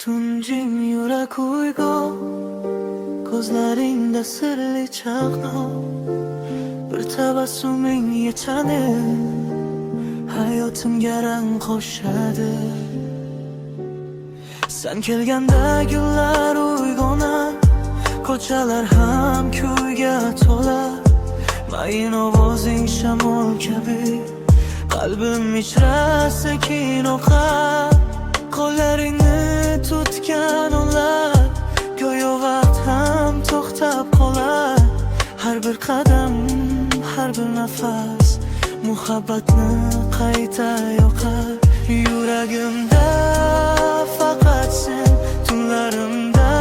Tunjim yurak uyg'on, ko'zlaringda sirli chaqnoq, bir tabassuming yetadi, hayotimga rang qo'shadi. Sen kelganda gullar uyg'onar, ko'chalar ham kuyga to'lar. Mayin ovozing shamol kabi, qalbim ichra sekin oqar. Qo'llaringni tutgan onlar, go'yo vaqt ham to'xtab qolar. Har bir qadam, har bir nafas muhabbatni qayta yoqar. Yuragimda faqat sen, tunlarimda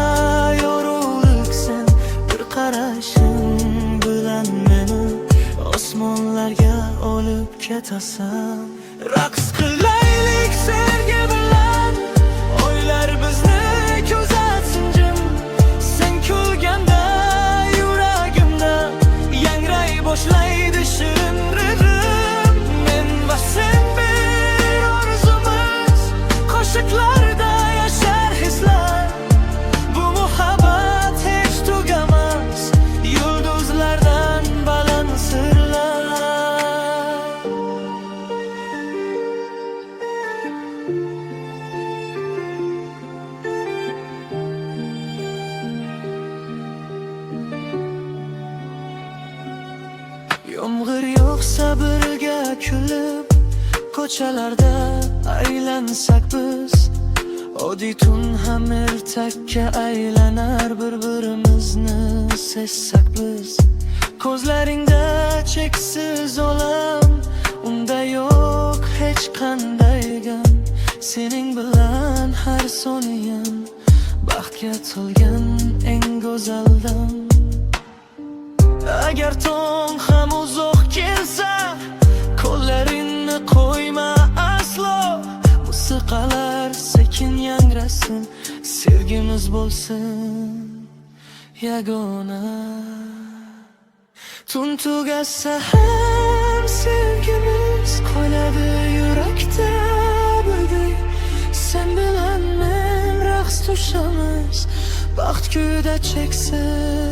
yorug'liksan. Bir qarashing bilan meni osmonlarga olib ketasan. Raqs qilaylik sevgi bilan, oylar bizni kuzatsin jim. Sen kulganda yuragimda yangray boshlaydi shirin ritm. Men va sen bir orzumuz, qo'shiqlarda yashar hislar. Bu muhabbat hech tugamas, yulduzlardan baland sirlar. Yomg'ir yog'sa birga kulib, ko'chalarda aylansak biz. Oddiy tun ham ertakka aylanar, bir-birimizni sezsak biz. Ko'zlaringda cheksiz olam, unda yo'q hech qanday gam. Sening bilan har soniyam baxtga to'lgan eng go'zal dam. Agar tong ham uzoq kelsa, qo'llaringni qo'yma aslo. Musiqalar sekin yangrasin, sevgimiz bo'lsin yagona. Tun tugasa ham sevgimiz qoladi yurakda birdek. Sen bilan men raqs tushamiz, baxt kuyida cheksiz